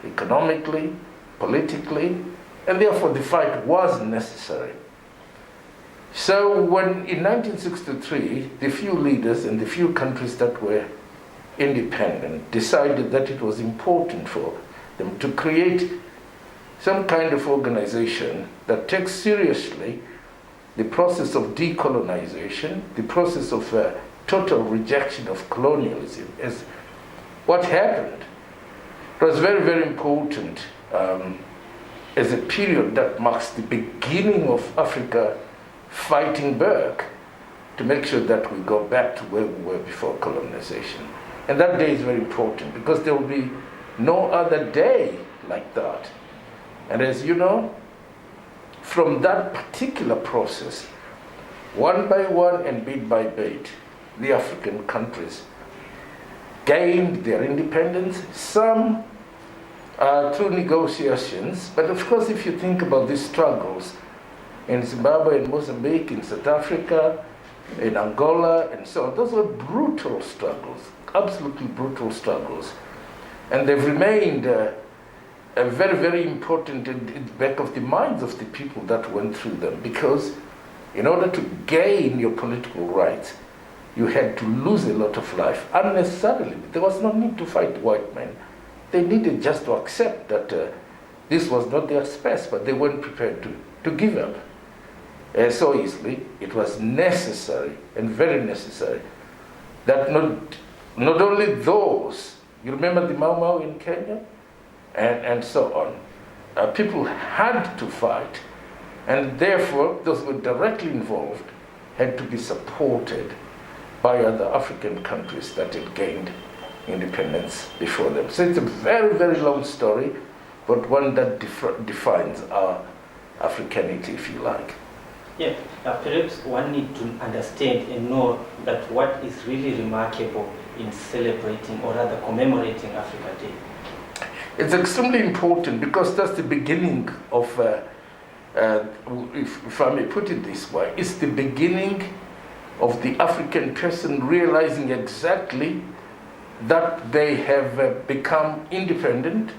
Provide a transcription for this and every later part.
economically, politically, and therefore the fight was necessary. So when in 1963, the few leaders and the few countries that were independent decided that it was important for them to create some kind of organization that takes seriously the process of decolonization, the process of total rejection of colonialism, as what happened. It was very, very important as a period that marks the beginning of Africa fighting back to make sure that we go back to where we were before colonization. And that day is very important because there will be no other day like that. And as you know, from that particular process, one by one and bit by bit, the African countries gained their independence, some through negotiations, but of course if you think about these struggles in Zimbabwe, in Mozambique, in South Africa, in Angola, and so on, those were brutal struggles, absolutely brutal struggles. And they've remained very, very important in the back of the minds of the people that went through them, because in order to gain your political rights, you had to lose a lot of life unnecessarily. There was no need to fight white men. They needed just to accept that this was not their space, but they weren't prepared to give up so easily. It was necessary, and very necessary, that not only those, you remember the Mau Mau in Kenya, and so on, people had to fight, and therefore those who were directly involved had to be supported by other African countries that had gained independence before them. So it's a very, very long story, but one that defines our Africanity, if you like. Yeah, perhaps one need to understand and know that what is really remarkable in celebrating or rather commemorating Africa Day. It's extremely important because that's the beginning of, if I may put it this way, it's the beginning of the African person realizing exactly that they have become independent.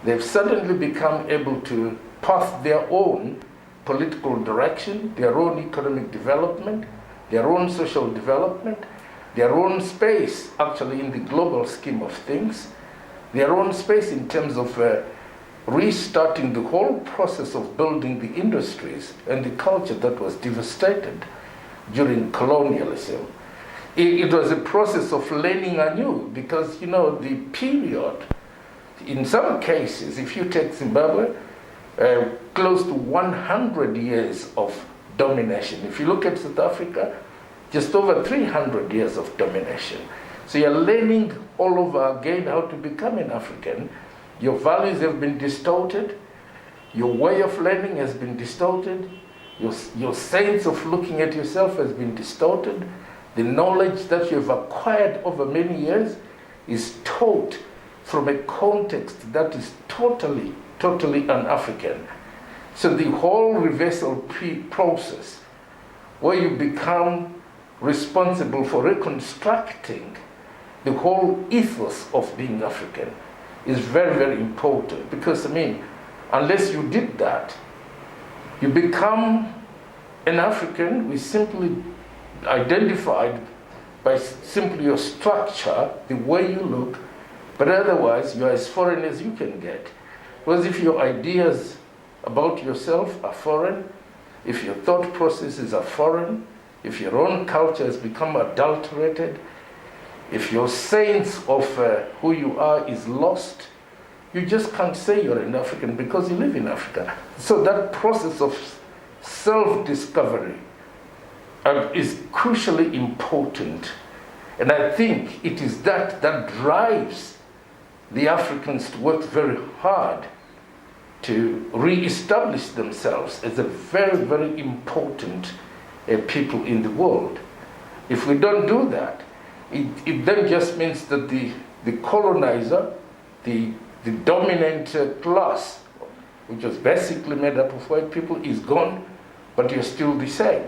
They've suddenly become able to path their own political direction, their own economic development, their own social development, their own space actually in the global scheme of things, their own space in terms of restarting the whole process of building the industries and the culture that was devastated during colonialism. It was a process of learning anew because, you know, the period, in some cases, if you take Zimbabwe, close to 100 years of domination. If you look at South Africa, just over 300 years of domination. So you're learning all over again how to become an African. Your values have been distorted. Your way of learning has been distorted. Your sense of looking at yourself has been distorted. The knowledge that you've acquired over many years is taught from a context that is totally un-African. So the whole reversal process, where you become responsible for reconstructing the whole ethos of being African, is very, very important. Because, I mean, unless you did that, you become an African with simply identified by simply your structure, the way you look, but otherwise you're as foreign as you can get. Because if your ideas about yourself are foreign, if your thought processes are foreign, if your own culture has become adulterated, if your sense of who you are is lost, you just can't say you're an African because you live in Africa. So that process of self-discovery is crucially important. And I think it is that drives the Africans to work very hard to re-establish themselves as a very, very important people in the world. If we don't do that, it then just means that the colonizer, the dominant class, which was basically made up of white people, is gone, but you're still the same.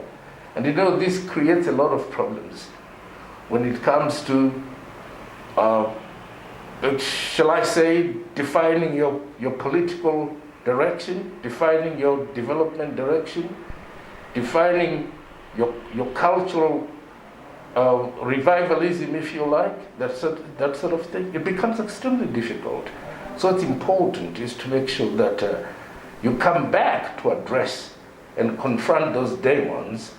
And you know, this creates a lot of problems when it comes to shall I say, defining your political direction, defining your development direction, defining your cultural revivalism, if you like, that sort of thing. It becomes extremely difficult. So it's important is to make sure that you come back to address and confront those demons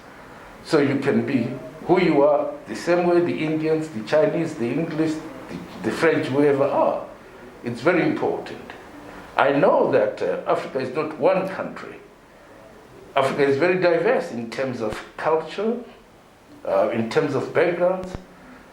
so you can be who you are, the same way the Indians, the Chinese, the English, the French, whoever are. It's very important. I know that Africa is not one country. Africa is very diverse in terms of culture, in terms of backgrounds,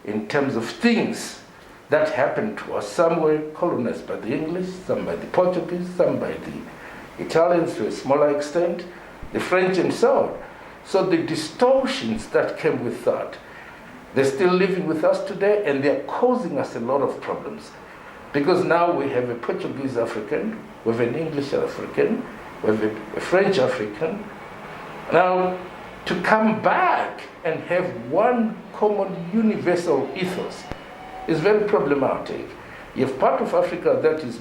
in terms of things that happened to us. Some were colonized by the English, some by the Portuguese, some by the Italians to a smaller extent, the French and so on. So the distortions that came with that, they're still living with us today, and they're causing us a lot of problems. Because now we have a Portuguese African, we have an English African, we have a French African. Now, to come back and have one common universal ethos is very problematic. You have part of Africa that is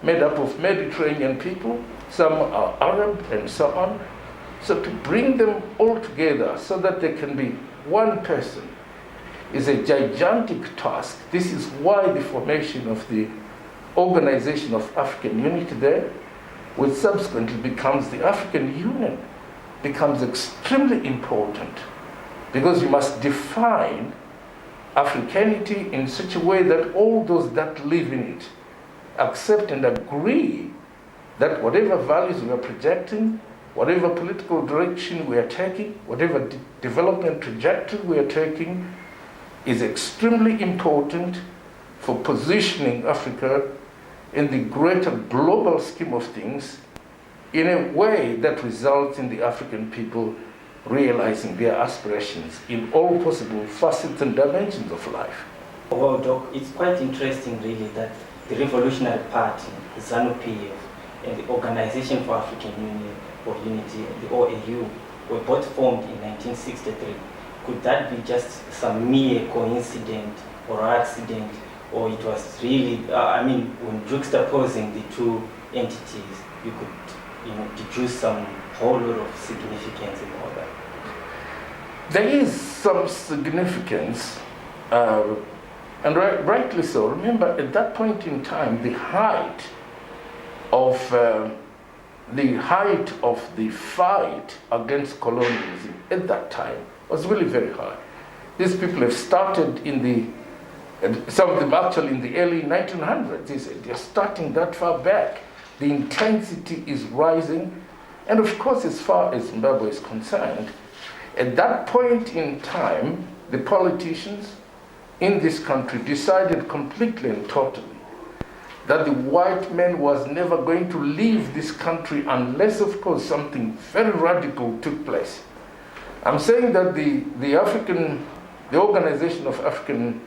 made up of Mediterranean people, some are Arab and so on. So to bring them all together so that they can be one person is a gigantic task. This is why the formation of the Organization of African Unity there, which subsequently becomes the African Union, becomes extremely important, because you must define Africanity in such a way that all those that live in it accept and agree that whatever values we are projecting, whatever political direction we are taking, whatever development trajectory we are taking, is extremely important for positioning Africa in the greater global scheme of things in a way that results in the African people realizing their aspirations in all possible facets and dimensions of life. Well, Doc, it's quite interesting really that the Revolutionary Party, the ZANU-PF, and the Organization for African Union or Unity, the OAU, were both formed in 1963. Could that be just some mere coincidence or accident, or it was really, when juxtaposing the two entities, you could deduce some whole lot of significance in all that? There is some significance, and rightly so. Remember, at that point in time, the height of the fight against colonialism at that time was really very high. These people have started some of them actually in the early 1900s. They're starting that far back. The intensity is rising. And of course, as far as Zimbabwe is concerned, at that point in time, the politicians in this country decided completely and totally that the white man was never going to leave this country unless, of course, something very radical took place. I'm saying that the Organization of African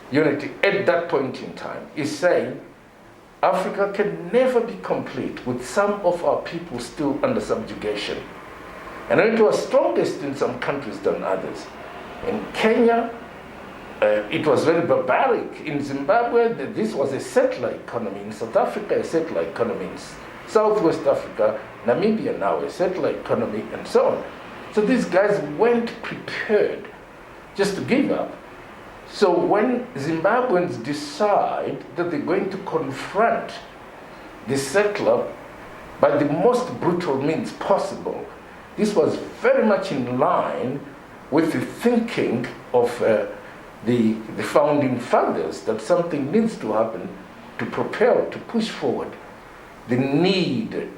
Unity at that point in time is saying Africa can never be complete with some of our people still under subjugation. And it was strongest in some countries than others. In Kenya, it was very barbaric. In Zimbabwe, this was a settler economy. In South Africa, a settler economy. In Southwest Africa, Namibia now, a settler economy, and so on. So these guys weren't prepared just to give up. So when Zimbabweans decide that they're going to confront the settler by the most brutal means possible, this was very much in line with the thinking of the founding fathers, that something needs to happen to propel, to push forward the need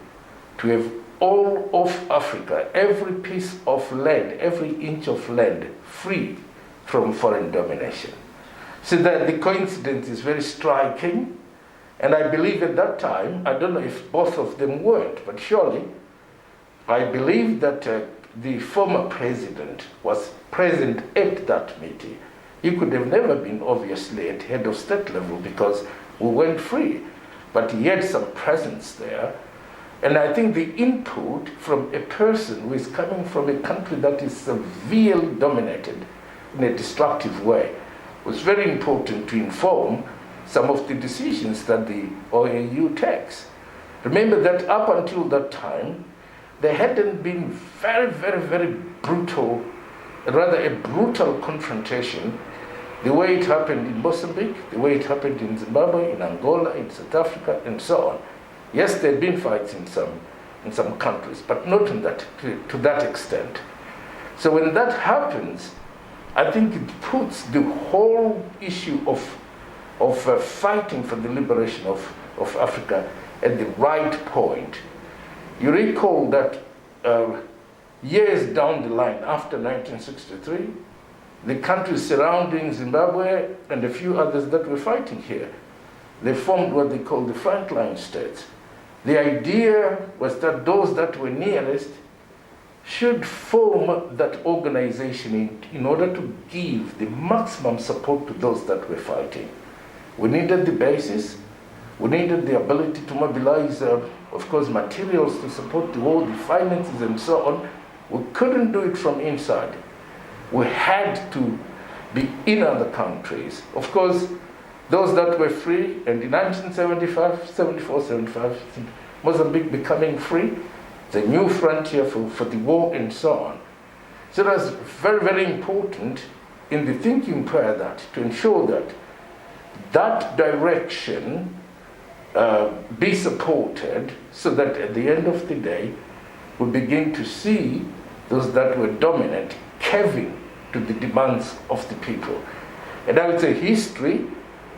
to have all of Africa, every piece of land, every inch of land, free from foreign domination. So that the coincidence is very striking, and I believe at that time, I don't know if both of them weren't, but surely I believe that the former president was present at that meeting. He could have never been obviously at head of state level because we weren't free, but he had some presence there. And I think the input from a person who is coming from a country that is severely dominated in a destructive way was very important to inform some of the decisions that the OAU takes. Remember that up until that time, there hadn't been very brutal, rather a brutal confrontation, the way it happened in Mozambique, the way it happened in Zimbabwe, in Angola, in South Africa, and so on. Yes, there have been fights in some countries, but not to that extent. So when that happens, I think it puts the whole issue of fighting for the liberation of Africa at the right point. You recall that years down the line, after 1963, the countries surrounding Zimbabwe and a few others that were fighting here, they formed what they call the frontline states. The idea was that those that were nearest should form that organization in order to give the maximum support to those that were fighting. We needed the basis, we needed the ability to mobilize, of course, materials to support the war, the finances and so on. We couldn't do it from inside. We had to be in other countries. Of course, those that were free, and in 1975, 74, 75, Mozambique becoming free, the new frontier for the war and so on. So that's very important in the thinking prior that, to ensure that that direction be supported, so that at the end of the day, we begin to see those that were dominant caving to the demands of the people. And I would say history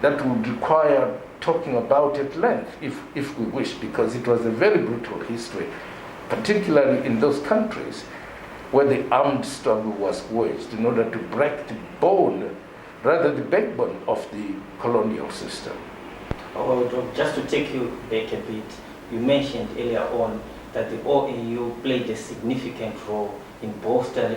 that would require talking about at length, if we wish, because it was a very brutal history, particularly in those countries where the armed struggle was waged in order to break the bone, rather the backbone of the colonial system. Just to take you back a bit, you mentioned earlier on that the OAU played a significant role in bolstering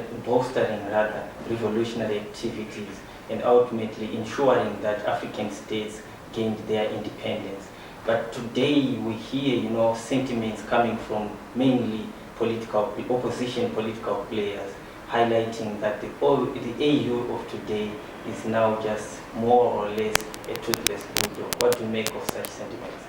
revolutionary activities and ultimately ensuring that African states gained their independence. But today we hear, sentiments coming from mainly opposition political players, highlighting that the AU of today is now just more or less a toothless bulldog. What do you make of such sentiments?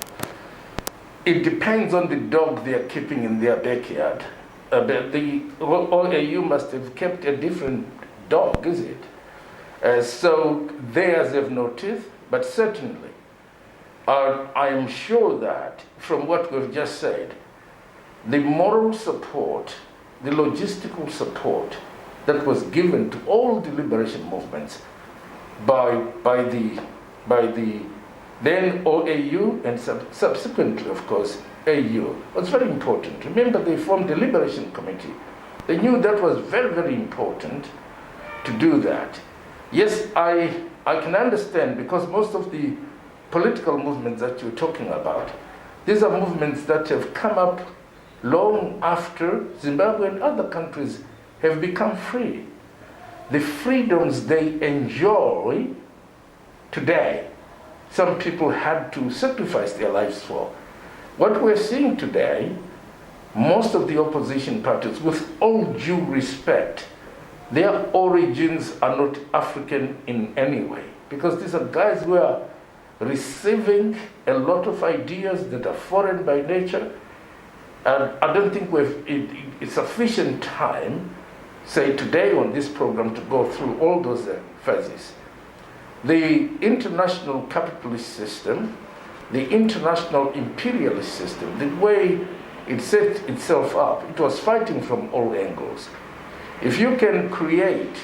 It depends on the dog they are keeping in their backyard. The OAU must have kept a different dog, is it? So theirs have no teeth, but certainly, I am sure that from what we've just said, the moral support, the logistical support that was given to all the liberation movements by the then OAU and subsequently, of course, AU was very important. Remember, they formed the Liberation Committee. They knew that was very important to do that. Yes, I can understand, because most of the political movements that you're talking about, these are movements that have come up long after Zimbabwe and other countries have become free. The freedoms they enjoy today, some people had to sacrifice their lives for. What we're seeing today, most of the opposition parties, with all due respect, their origins are not African in any way, because these are guys who are receiving a lot of ideas that are foreign by nature. And I don't think we've sufficient time, say today on this program, to go through all those phases. The international capitalist system, the international imperialist system, the way it set itself up, it was fighting from all angles. If you can create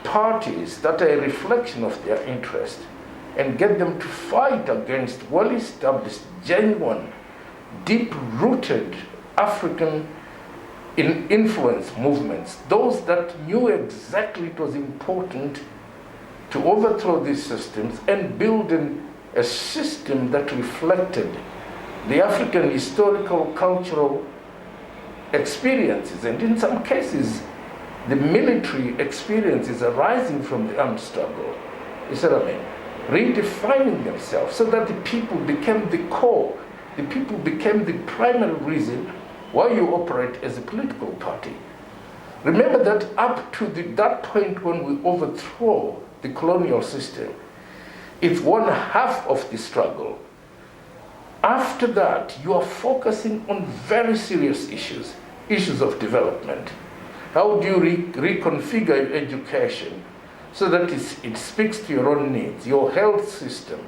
parties that are a reflection of their interest and get them to fight against well-established, genuine, deep-rooted African influence movements, those that knew exactly it was important to overthrow these systems and build a system that reflected the African historical, cultural experiences, and in some cases, the military experiences arising from the armed struggle. You see what I mean? Redefining themselves so that the people became the core, the people became the primary reason why you operate as a political party. Remember that up to that point when we overthrow the colonial system, It's one half of the struggle. After that, you are focusing on very serious issues, issues of development. How do you reconfigure your education so that it speaks to your own needs, your health system,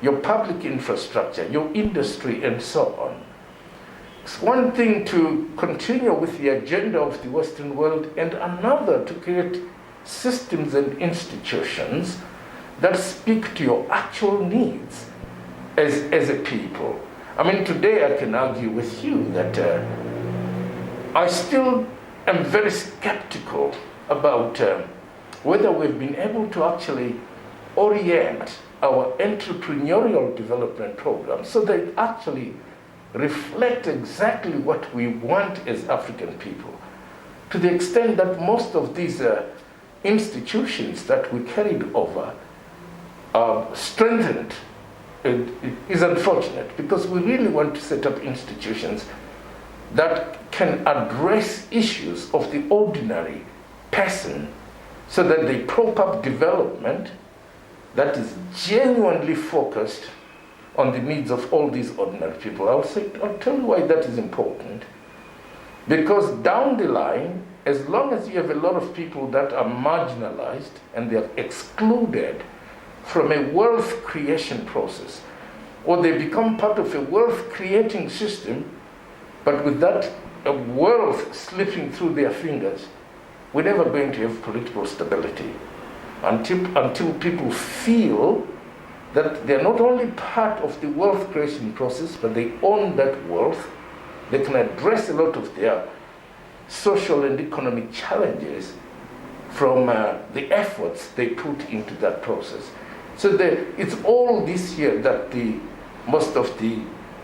your public infrastructure, your industry, and so on? It's one thing to continue with the agenda of the Western world, and another to create systems and institutions that speak to your actual needs as a people. I mean, today I can argue with you that I still am very skeptical about whether we've been able to actually orient our entrepreneurial development programs so they actually reflect exactly what we want as African people. To the extent that most of these institutions that we carried over strengthened, it is unfortunate, because we really want to set up institutions that can address issues of the ordinary person so that they prop up development that is genuinely focused on the needs of all these ordinary people. I'll tell you why that is important. Because down the line, as long as you have a lot of people that are marginalized and they are excluded from a wealth creation process, or they become part of a wealth creating system, but with that wealth slipping through their fingers, we're never going to have political stability until people feel that they're not only part of the wealth creation process, but they own that wealth. They can address a lot of their social and economic challenges from the efforts they put into that process. So it's all this year that most of the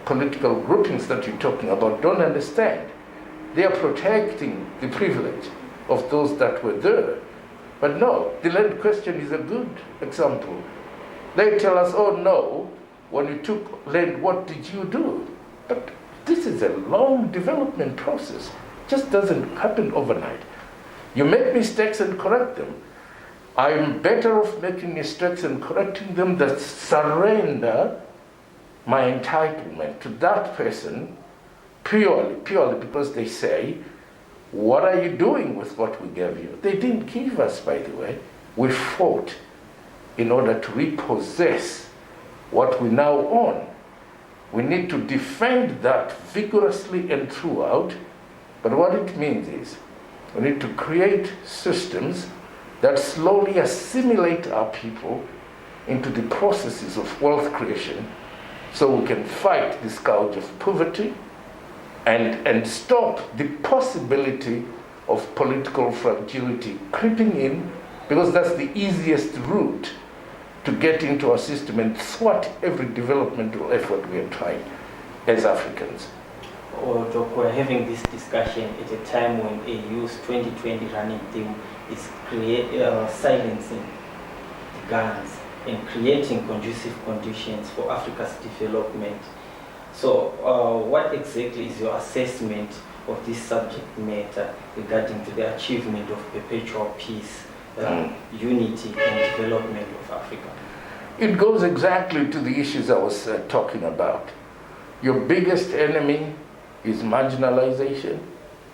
political groupings that you're talking about don't understand. They are protecting the privilege of those that were there. But no, the land question is a good example. They tell us, oh no, when you took land, what did you do? But this is a long development process. It just doesn't happen overnight. You make mistakes and correct them. I'm better off making mistakes and correcting them than surrender my entitlement to that person purely because they say, what are you doing with what we gave you? They didn't give us, by the way. We fought in order to repossess what we now own. We need to defend that vigorously and throughout. But what it means is we need to create systems that slowly assimilate our people into the processes of wealth creation so we can fight the scourge of poverty and stop the possibility of political fragility creeping in, because that's the easiest route to get into our system and thwart every developmental effort we are trying as Africans. Doc, we're having this discussion at a time when AU's 2020 running theme is silencing the guns and creating conducive conditions for Africa's development. So what exactly is your assessment of this subject matter regarding to the achievement of perpetual peace, unity and development of Africa? It goes exactly to the issues I was talking about. Your biggest enemy is marginalization,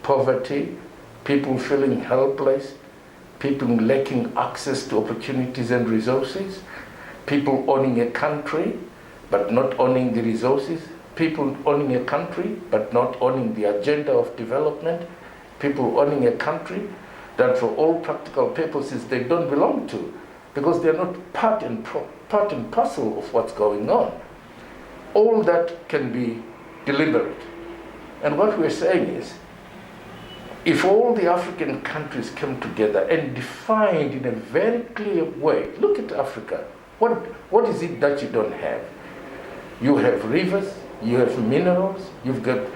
poverty, people feeling helpless, people lacking access to opportunities and resources, people owning a country but not owning the resources, people owning a country but not owning the agenda of development, people owning a country that for all practical purposes they don't belong to because they're not part and parcel of what's going on. All that can be deliberate. And what we're saying is, if all the African countries come together and defined in a very clear way, look at Africa, what is it that you don't have? You have rivers, you have minerals, you've got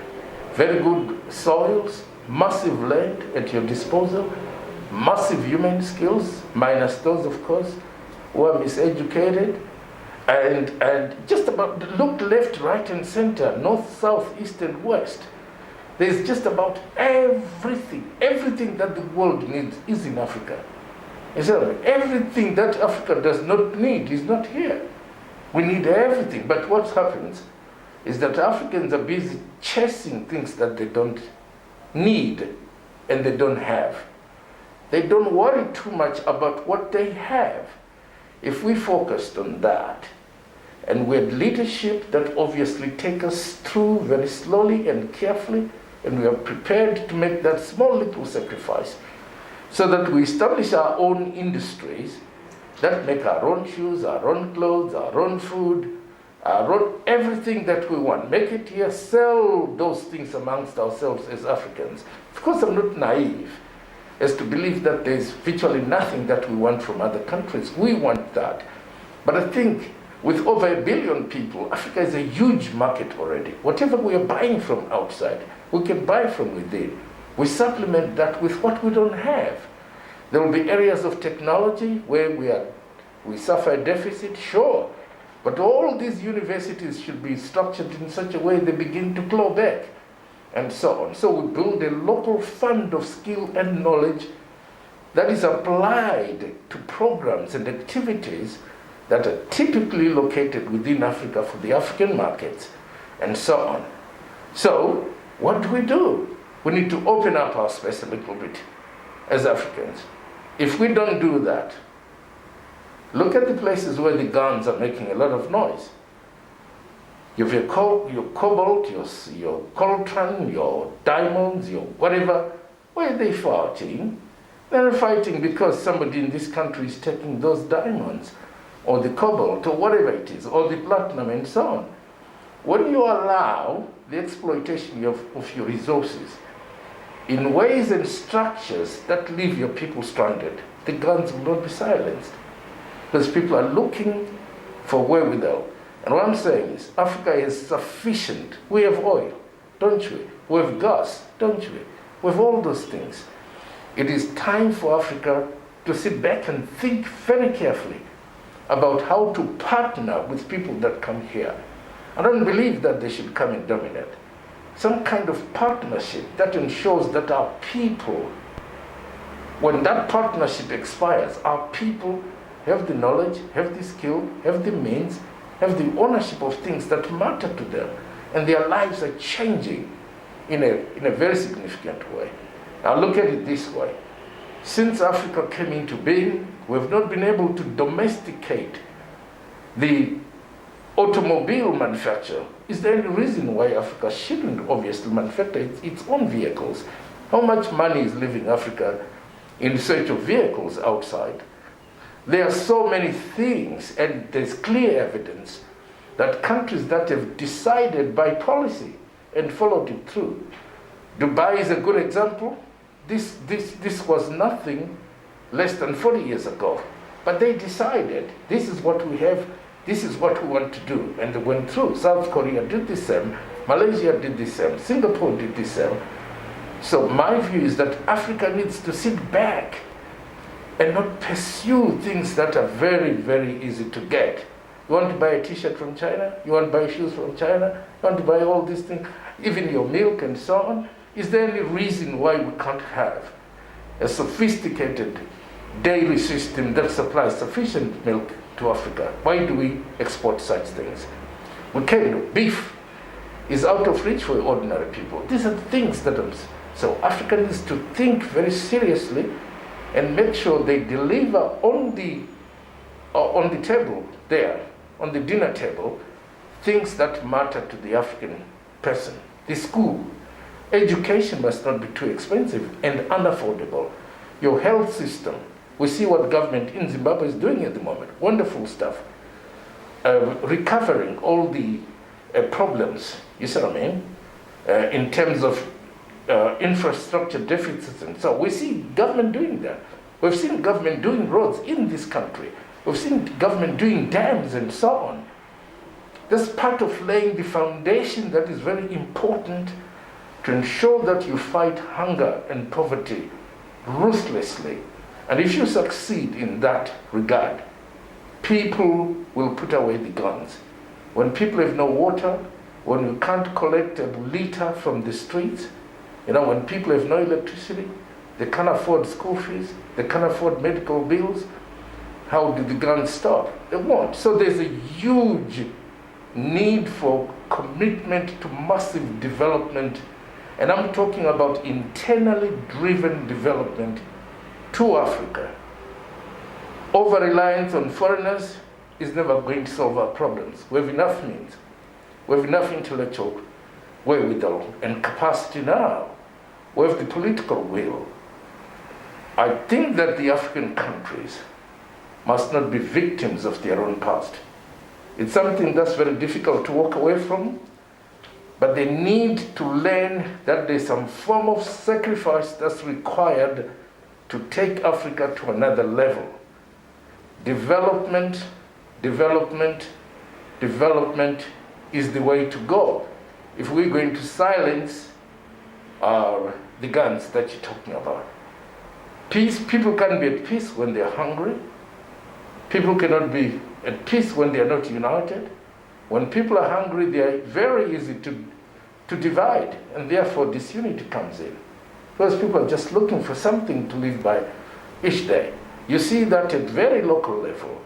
very good soils, massive land at your disposal, massive human skills, minus those, of course, who are miseducated, and just about look left, right, and center, north, south, east, and west. There's just about everything that the world needs is in Africa. Everything that Africa does not need is not here. We need everything. But what happens is that Africans are busy chasing things that they don't need and they don't have. They don't worry too much about what they have. If we focused on that, and we had leadership that obviously take us through very slowly and carefully, and we are prepared to make that small little sacrifice, so that we establish our own industries that make our own shoes, our own clothes, our own food, our own everything that we want. Make it here, sell those things amongst ourselves as Africans. Of course, I'm not naive as to believe that there's virtually nothing that we want from other countries. We want that. But I think with over 1 billion people, Africa is a huge market already. Whatever we are buying from outside, we can buy from within. We supplement that with what we don't have. There will be areas of technology where we suffer a deficit, sure. But all these universities should be structured in such a way they begin to claw back, and so on. So we build a local fund of skill and knowledge that is applied to programs and activities that are typically located within Africa for the African markets, and so on. So what do? We need to open up our space a little bit as Africans. If we don't do that, look at the places where the guns are making a lot of noise. You have your cobalt, your coltan, your diamonds, your whatever. Where are they fighting? They're fighting because somebody in this country is taking those diamonds, or the cobalt, or whatever it is, or the platinum, and so on. When you allow the exploitation of your resources in ways and structures that leave your people stranded, the guns will not be silenced. Because people are looking for wherewithal. And what I'm saying is, Africa is sufficient. We have oil, don't we? We have gas, don't we? We have all those things. It is time for Africa to sit back and think very carefully about how to partner with people that come here. I don't believe that they should come and dominate. Some kind of partnership that ensures that our people, when that partnership expires, our people have the knowledge, have the skill, have the means, have the ownership of things that matter to them, and their lives are changing in a very significant way. Now look at it this way. Since Africa came into being, we have not been able to domesticate the automobile manufacture. Is there any reason why Africa shouldn't obviously manufacture its own vehicles? How much money is leaving Africa in search of vehicles outside? There are so many things, and there's clear evidence that countries that have decided by policy and followed it through. Dubai is a good example. This was nothing less than 40 years ago. But they decided, this is what we have, this is what we want to do. And they went through. South Korea did the same. Malaysia did the same. Singapore did the same. So my view is that Africa needs to sit back and not pursue things that are very, very easy to get. You want to buy a t-shirt from China? You want to buy shoes from China? You want to buy all these things? Even your milk and so on? Is there any reason why we can't have a sophisticated dairy system that supplies sufficient milk to Africa? Why do we export such things? We can. Beef is out of reach for ordinary people. These are things that so Africa needs to think very seriously and make sure they deliver on the table there, on the dinner table, things that matter to the African person. The school, education must not be too expensive and unaffordable. Your health system, we see what government in Zimbabwe is doing at the moment. Wonderful stuff. Recovering all the problems, you see what I mean, in terms of infrastructure deficits, and so we see government doing that. We've seen government doing roads in this country. We've seen government doing dams and so on. That's part of laying the foundation that is very important to ensure that you fight hunger and poverty ruthlessly. And if you succeed in that regard, people will put away the guns. When people have no water, when you can't collect a liter from the streets, when people have no electricity, they can't afford school fees, they can't afford medical bills. How do the guns stop? They won't. So there's a huge need for commitment to massive development, and I'm talking about internally driven development to Africa. Over-reliance on foreigners is never going to solve our problems. We have enough means. We have enough intellectual wherewithal and capacity now. We have the political will. I think that the African countries must not be victims of their own past. It's something that's very difficult to walk away from, but they need to learn that there's some form of sacrifice that's required to take Africa to another level. Development, development, development is the way to go. If we're going to silence the guns that you're talking about. Peace, people can't be at peace when they're hungry. People cannot be at peace when they are not united. When people are hungry, they are very easy to divide, and therefore disunity comes in. Because people are just looking for something to live by each day. You see that at very local level.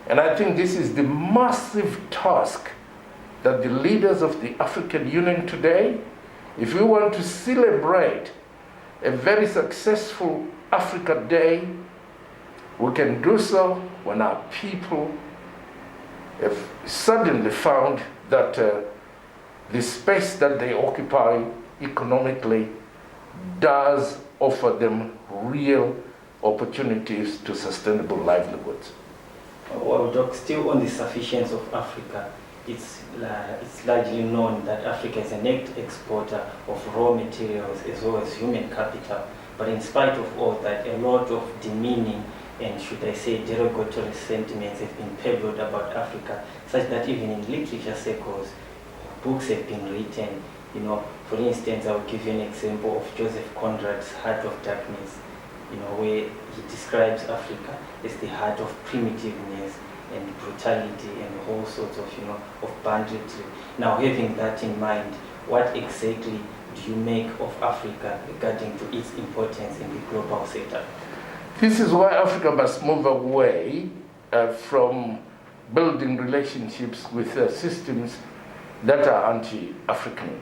And I think this is the massive task that the leaders of the African Union today, if we want to celebrate a very successful Africa Day, we can do so when our people have suddenly found that the space that they occupy economically does offer them real opportunities to sustainable livelihoods. Well, Doc, still on the sufficiency of Africa, it's largely known that Africa is a net exporter of raw materials as well as human capital. But in spite of all that, a lot of demeaning and, should I say, derogatory sentiments have been peddled about Africa, such that even in literature circles, books have been written. You know, for instance, I'll give you an example of Joseph Conrad's Heart of Darkness, you know, where he describes Africa as the heart of primitiveness and brutality and all sorts of, you know, of banditry. Now, having that in mind, what exactly do you make of Africa regarding to its importance in the global sector? This is why Africa must move away from building relationships with systems that are anti-African.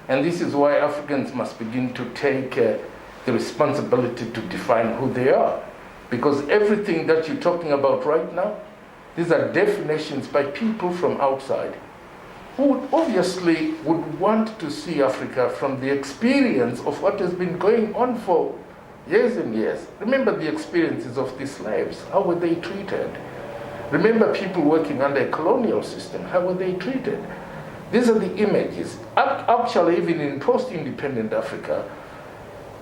And this is why Africans must begin to take the responsibility to define who they are. Because everything that you're talking about right now, these are definitions by people from outside who obviously would want to see Africa from the experience of what has been going on for years and years. Remember the experiences of the slaves. How were they treated? Remember people working under a colonial system. How were they treated? These are the images. Actually, even in post-independent Africa,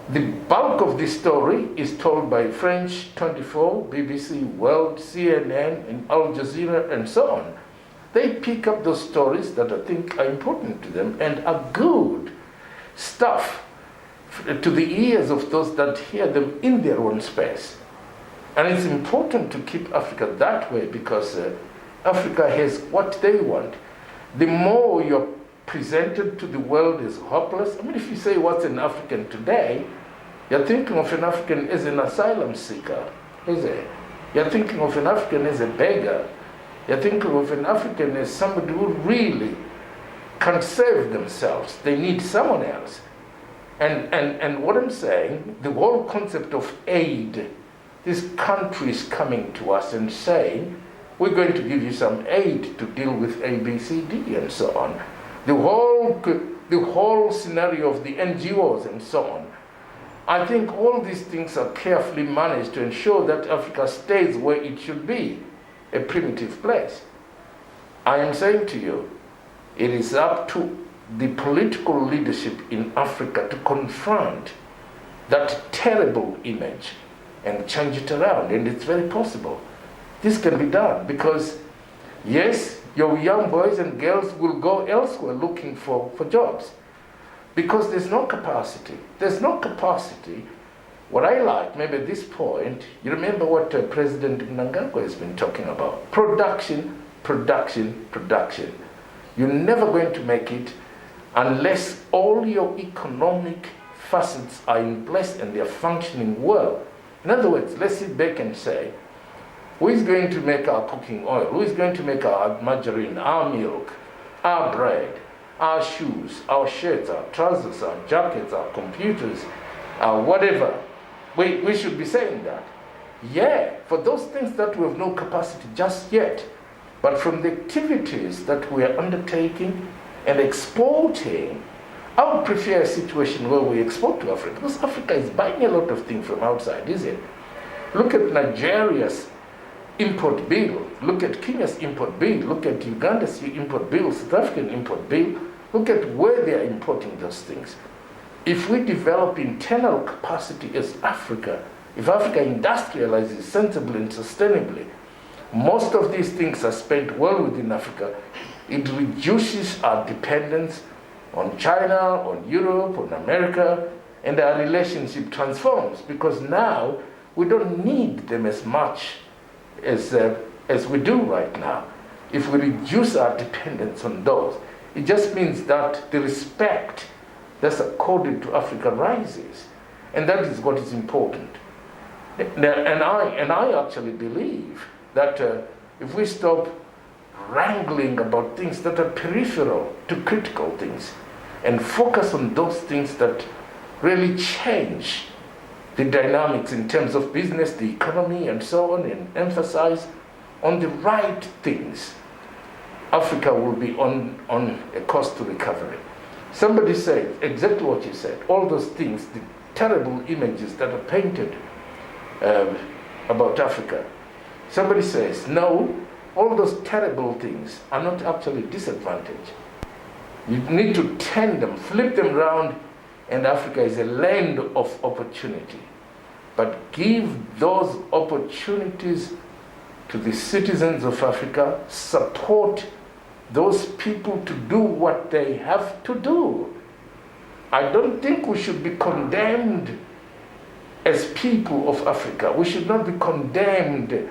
the bulk of this story is told by French 24, BBC World, CNN, and Al Jazeera, and so on. They pick up those stories that I think are important to them and are good stuff to the ears of those that hear them in their own space. And it's important to keep Africa that way because Africa has what they want. The more you're presented to the world as hopeless, I mean, if you say what's an African today, you're thinking of an African as an asylum seeker, is it? You're thinking of an African as a beggar. You're thinking of an African as somebody who really can't save themselves. They need someone else. And what I'm saying, the whole concept of aid, these countries coming to us and saying, we're going to give you some aid to deal with A, B, C, D, and so on. The whole scenario of the NGOs and so on. I think all these things are carefully managed to ensure that Africa stays where it should be, a primitive place. I am saying to you, it is up to the political leadership in Africa to confront that terrible image and change it around, and it's very possible. This can be done because, yes, your young boys and girls will go elsewhere looking for jobs because there's no capacity. There's no capacity. What I like, maybe at this point, you remember what President Mnangagwa has been talking about. Production, production, production. You're never going to make it unless all your economic facets are in place and they're functioning well. In other words, let's sit back and say, who is going to make our cooking oil? Who is going to make our margarine, our milk, our bread, our shoes, our shirts, our trousers, our jackets, our computers, our whatever? We should be saying that. Yeah, for those things that we have no capacity just yet, but from the activities that we are undertaking and exporting, I would prefer a situation where we export to Africa, because Africa is buying a lot of things from outside, is it? Look at Nigeria's import bill, look at Kenya's import bill, look at Uganda's import bill, South African import bill, look at where they are importing those things. If we develop internal capacity as Africa, if Africa industrializes sensibly and sustainably, most of these things are spent well within Africa. It reduces our dependence on China, on Europe, on America, and our relationship transforms, because now we don't need them as much as we do right now. If we reduce our dependence on those, it just means that the respect that's accorded to Africa rises, and that is what is important. And I actually believe that if we stop wrangling about things that are peripheral to critical things and focus on those things that really change the dynamics in terms of business, the economy, and so on, and emphasize on the right things, Africa will be on a course to recovery. Somebody said exactly what you said, all those things, the terrible images that are painted about Africa. Somebody says, no, all those terrible things are not actually disadvantage. You need to turn them, flip them around, and Africa is a land of opportunity. But give those opportunities to the citizens of Africa, support those people to do what they have to do. I don't think we should be condemned as people of Africa. We should not be condemned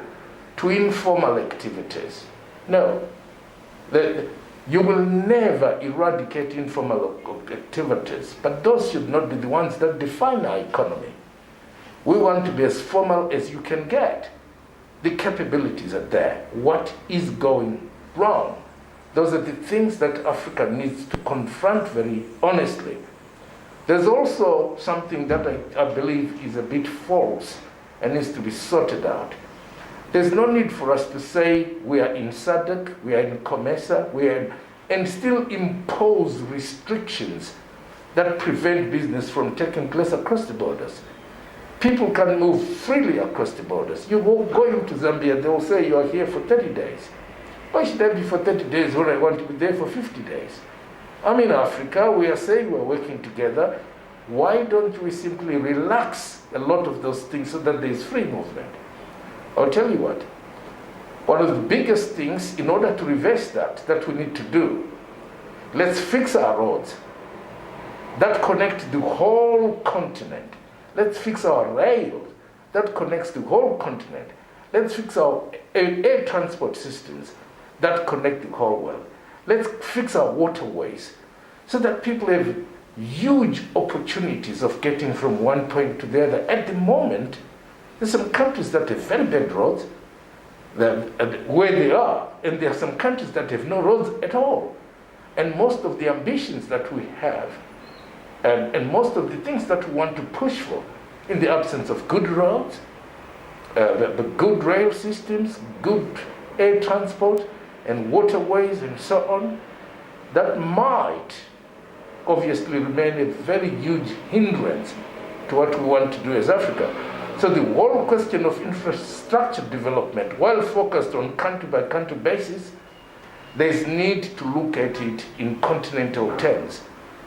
to informal activities. No. You will never eradicate informal activities, but those should not be the ones that define our economy. We want to be as formal as you can get. The capabilities are there. What is going wrong? Those are the things that Africa needs to confront very honestly. There's also something that I believe is a bit false and needs to be sorted out. There's no need for us to say we are in SADC, we are in COMESA, and still impose restrictions that prevent business from taking place across the borders. People can move freely across the borders. You go into Zambia, they will say you are here for 30 days. Why should I be for 30 days when I want to be there for 50 days? I'm in Africa, we are saying we're working together. Why don't we simply relax a lot of those things so that there is free movement? I'll tell you what, one of the biggest things in order to reverse that we need to do, let's fix our roads that connect the whole continent. Let's fix our rail that connects the whole continent. Let's fix our air transport systems that connect the whole world. Let's fix our waterways so that people have huge opportunities of getting from one point to the other. At the moment, there's some countries that have very bad roads where they are, and there are some countries that have no roads at all. And most of the ambitions that we have, and most of the things that we want to push for, in the absence of good roads, good rail systems, good air transport, and waterways, and so on, that might obviously remain a very huge hindrance to what we want to do as Africa. So the whole question of infrastructure development, while focused on country-by-country basis, there's need to look at it in continental terms,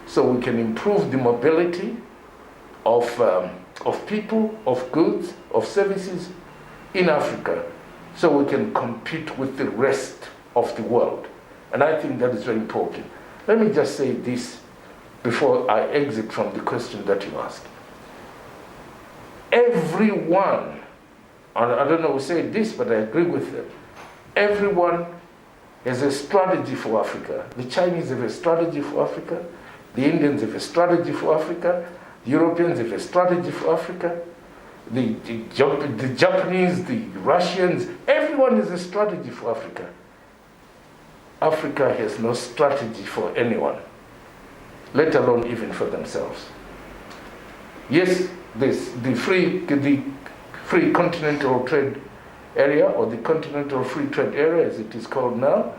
so we can improve the mobility of people, of goods, of services in Africa, so we can compete with the rest of the world. And I think that is very important. Let me just say this before I exit from the question that you asked. Everyone, I don't know who said this, but I agree with them. Everyone has a strategy for Africa. The Chinese have a strategy for Africa. The Indians have a strategy for Africa. The Europeans have a strategy for Africa. The Japanese, the Russians, everyone has a strategy for Africa. Africa has no strategy for anyone, let alone even for themselves. Yes, there's the free continental trade area, or the continental free trade area as it is called now,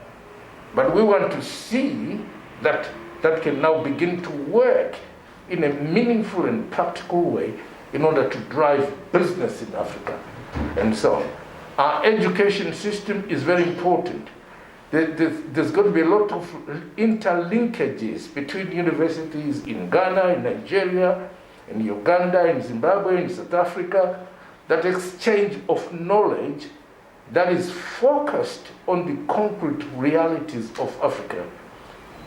but we want to see that that can now begin to work in a meaningful and practical way in order to drive business in Africa and so on. Our education system is very important. There's got to be a lot of interlinkages between universities in Ghana, in Nigeria, in Uganda, in Zimbabwe, in South Africa, that exchange of knowledge that is focused on the concrete realities of Africa.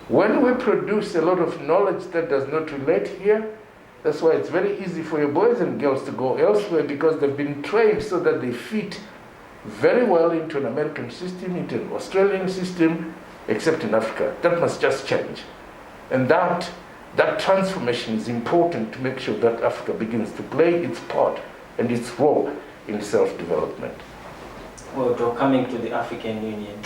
When we produce a lot of knowledge that does not relate here, that's why it's very easy for your boys and girls to go elsewhere, because they've been trained so that they fit very well into an American system, into an Australian system, except in Africa. That must just change. And that transformation is important to make sure that Africa begins to play its part and its role in self-development. Well, coming to the African Union,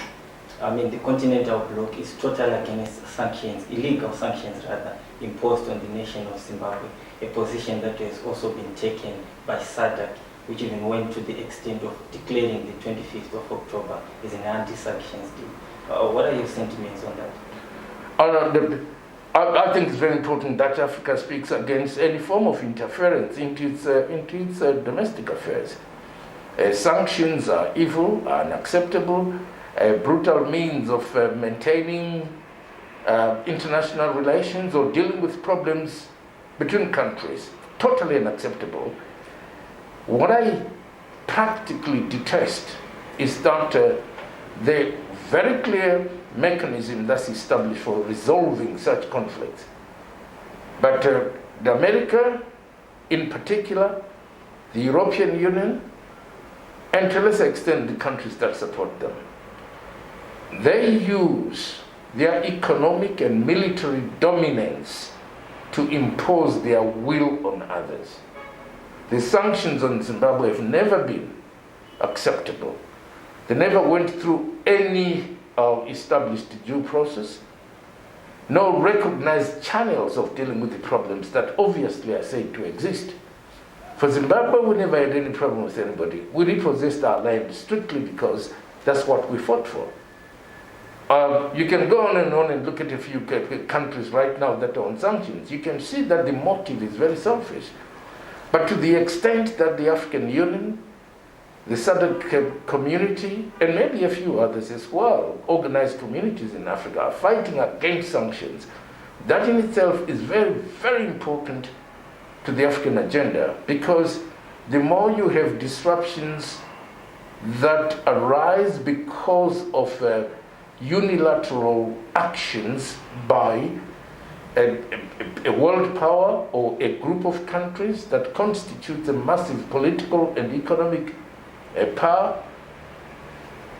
I mean, the continental bloc is totally against sanctions, illegal sanctions rather, imposed on the nation of Zimbabwe, a position that has also been taken by SADC, which even went to the extent of declaring the 25th of October as an anti-sanctions day. What are your sentiments on that? I think it's very important that Africa speaks against any form of interference into its domestic affairs. Sanctions are evil, are unacceptable, a brutal means of maintaining international relations or dealing with problems between countries. Totally unacceptable. What I practically detest is that the very clear mechanism that's established for resolving such conflicts. But the America, in particular, the European Union, and to a lesser extent the countries that support them, they use their economic and military dominance to impose their will on others. The sanctions on Zimbabwe have never been acceptable. They never went through any established due process, no recognized channels of dealing with the problems that obviously are said to exist. For Zimbabwe, we never had any problem with anybody. We repossessed our land strictly because that's what we fought for. You can go on and look at a few countries right now that are on sanctions. You can see that the motive is very selfish. But to the extent that the African Union, the SADC community, and maybe a few others as well, organized communities in Africa, are fighting against sanctions, that in itself is very, very important to the African agenda, because the more you have disruptions that arise because of unilateral actions by a world power or a group of countries that constitutes a massive political and economic power,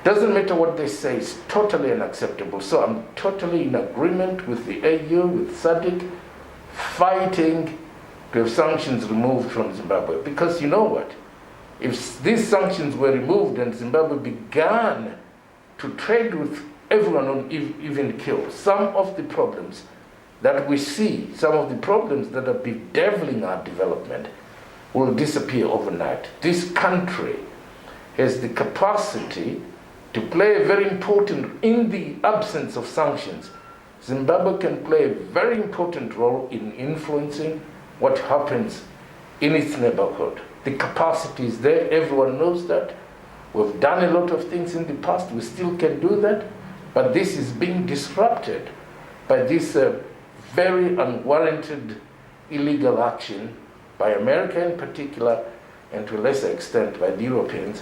doesn't matter what they say, it's totally unacceptable. So I'm totally in agreement with the AU, with SADC, fighting to have sanctions removed from Zimbabwe. Because you know what? If these sanctions were removed and Zimbabwe began to trade with everyone on even keel, some of the problems that we see, some of the problems that are bedeviling our development will disappear overnight. This country has the capacity to play a very important, in the absence of sanctions, Zimbabwe can play a very important role in influencing what happens in its neighborhood. The capacity is there, everyone knows that. We've done a lot of things in the past, we still can do that, but this is being disrupted by this very unwarranted illegal action by America in particular, and to a lesser extent by the Europeans,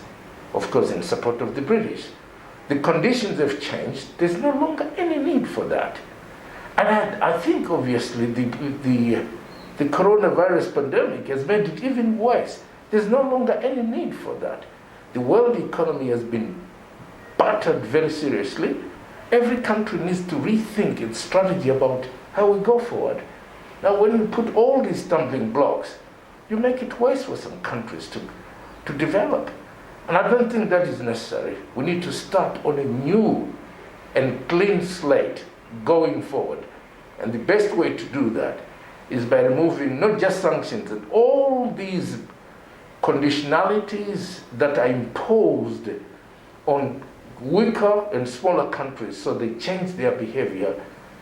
of course in support of the British. The conditions have changed, there's no longer any need for that. And I think obviously the coronavirus pandemic has made it even worse. There's no longer any need for that. The world economy has been battered very seriously. Every country needs to rethink its strategy about how we go forward. Now, when you put all these stumbling blocks, you make it worse for some countries to develop. And I don't think that is necessary. We need to start on a new and clean slate going forward. And the best way to do that is by removing not just sanctions and all these conditionalities that are imposed on weaker and smaller countries so they change their behavior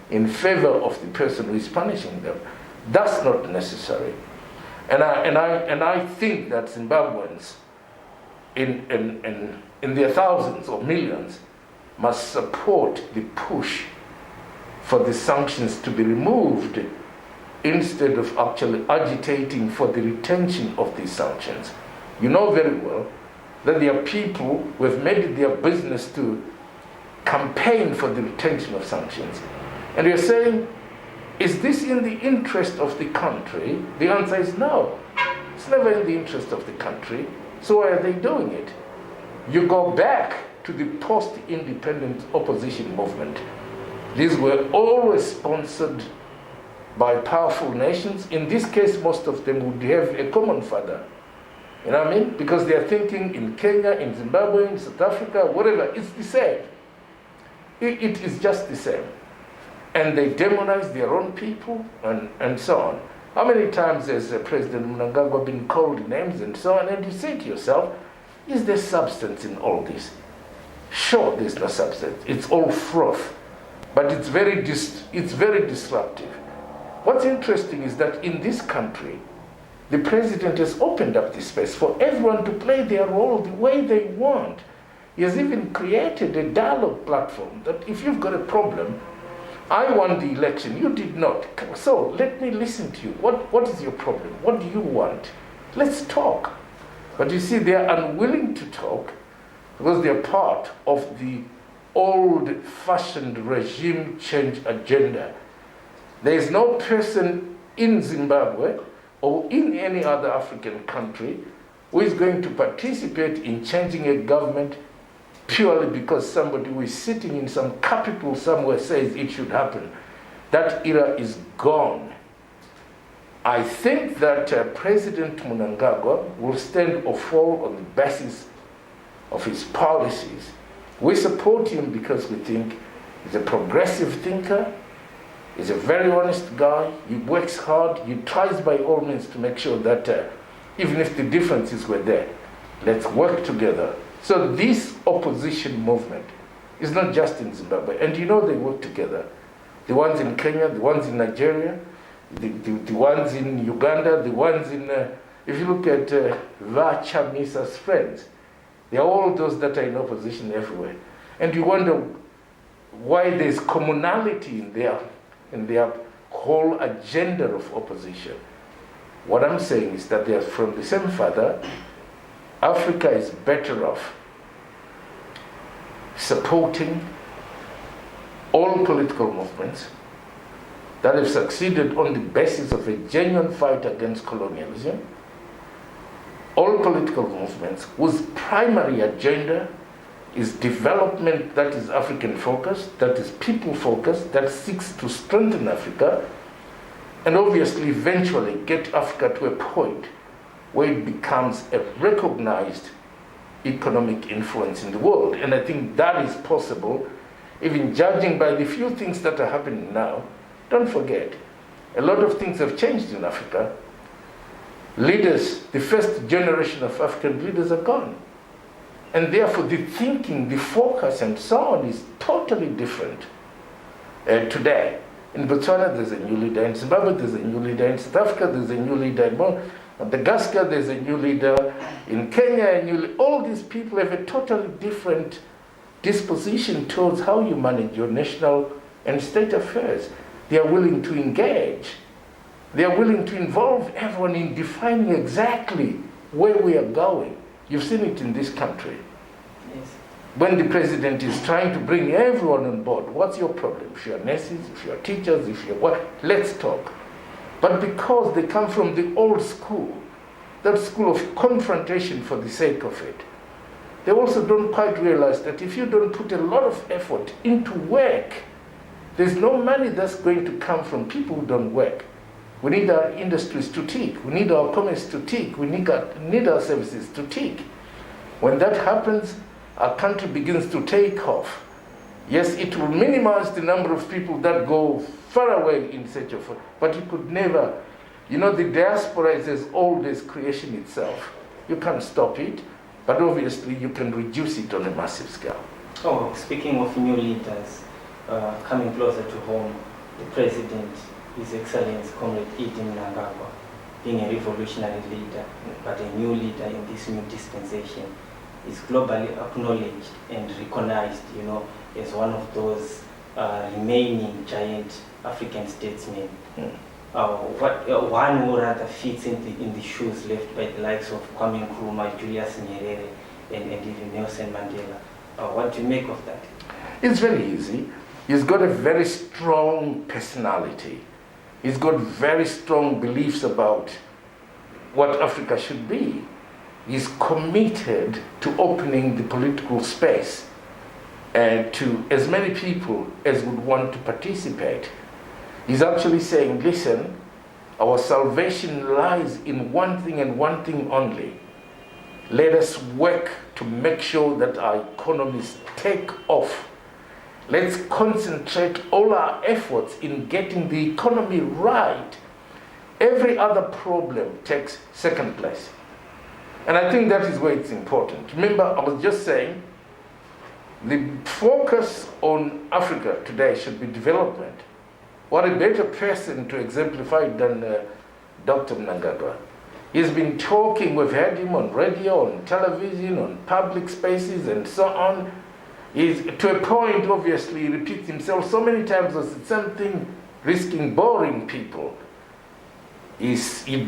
in favor of the person who is punishing them. That's not necessary. And I think that Zimbabweans in their thousands or millions must support the push for the sanctions to be removed instead of actually agitating for the retention of these sanctions. You know very well that there are people who have made it their business to campaign for the retention of sanctions. And you're saying, is this in the interest of the country? The answer is no. It's never in the interest of the country. So why are they doing it? You go back to the post-independent opposition movement. These were always sponsored by powerful nations. In this case, most of them would have a common father. You know what I mean? Because they are thinking in Kenya, in Zimbabwe, in South Africa, whatever, it's the same. It is just the same. And they demonize their own people and so on. How many times has President Mnangagwa been called names and so on? And you say to yourself, is there substance in all this? Sure, there's no substance. It's all froth. But it's very disruptive. What's interesting is that in this country, the president has opened up the space for everyone to play their role the way they want. He has even created a dialogue platform that if you've got a problem, I won the election, you did not. So let me listen to you. What is your problem? What do you want? Let's talk. But you see, they are unwilling to talk because they are part of the old-fashioned regime change agenda. There is no person in Zimbabwe or in any other African country who is going to participate in changing a government purely because somebody who is sitting in some capital somewhere says it should happen. That era is gone. I think that President Mnangagwa will stand or fall on the basis of his policies. We support him because we think he's a progressive thinker, he's a very honest guy, he works hard, he tries by all means to make sure that even if the differences were there, let's work together. So this opposition movement is not just in Zimbabwe, and you know they work together. The ones in Kenya, the ones in Nigeria, the ones in Uganda, the ones in, if you look at Vachamisa's friends, they are all those that are in opposition everywhere. And you wonder why there's commonality in their whole agenda of opposition. What I'm saying is that they are from the same father. Africa is better off supporting all political movements that have succeeded on the basis of a genuine fight against colonialism, all political movements whose primary agenda is development that is African focused, that is people focused, that seeks to strengthen Africa, and obviously eventually get Africa to a point where it becomes a recognized economic influence in the world. And I think that is possible, even judging by the few things that are happening now. Don't forget, a lot of things have changed in Africa. Leaders, the first generation of African leaders are gone. And therefore the thinking, the focus and so on is totally different today. In Botswana, there's a new leader. In Zimbabwe, there's a new leader. In South Africa, there's a new leader. In Madagascar, there's a new leader. In Kenya, all these people have a totally different disposition towards how you manage your national and state affairs. They are willing to engage. They are willing to involve everyone in defining exactly where we are going. You've seen it in this country. Yes. When the president is trying to bring everyone on board, what's your problem? If you're nurses, if you're teachers, if you're what, let's talk. But because they come from the old school, that school of confrontation for the sake of it, they also don't quite realize that if you don't put a lot of effort into work, there's no money that's going to come from people who don't work. We need our industries to tick. We need our commerce to tick. We need our services to tick. When that happens, our country begins to take off. Yes, it will minimize the number of people that go far away in search of food, but it could never, the diaspora is as old as creation itself. You can't stop it, but obviously you can reduce it on a massive scale. Oh, speaking of new leaders, coming closer to home, the President, His Excellency Comrade Idi Mnangagwa, being a revolutionary leader, but a new leader in this new dispensation, is globally acknowledged and recognized, as one of those remaining giant African statesmen. One who rather fits in the shoes left by the likes of Kwame Nkrumah, Julius Nyerere, and even Nelson Mandela. What do you make of that? It's very easy. He's got a very strong personality. He's got very strong beliefs about what Africa should be. He's committed to opening the political space to as many people as would want to participate. He's actually saying, listen, our salvation lies in one thing and one thing only. Let us work to make sure that our economies take off. Let's concentrate all our efforts in getting the economy right. Every other problem takes second place. And I think that is where it's important. Remember, I was just saying, the focus on Africa today should be development. What a better person to exemplify it than Dr. Mnangagwa. He's been talking, we've heard him on radio, on television, on public spaces, and so on. He's, to a point, obviously, he repeats himself so many times as it's something risking boring people. He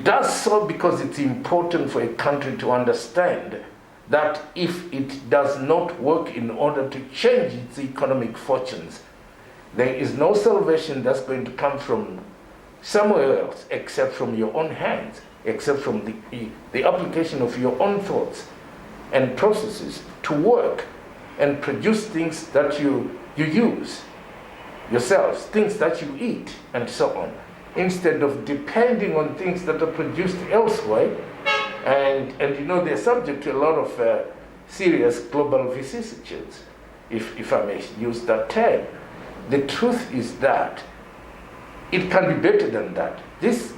does so because it's important for a country to understand that if it does not work in order to change its economic fortunes, there is no salvation that's going to come from somewhere else except from your own hands, except from the application of your own thoughts and processes to work and produce things that you use yourselves, things that you eat, and so on, instead of depending on things that are produced elsewhere. And they're subject to a lot of serious global vicissitudes, if I may use that term. The truth is that it can be better than that. This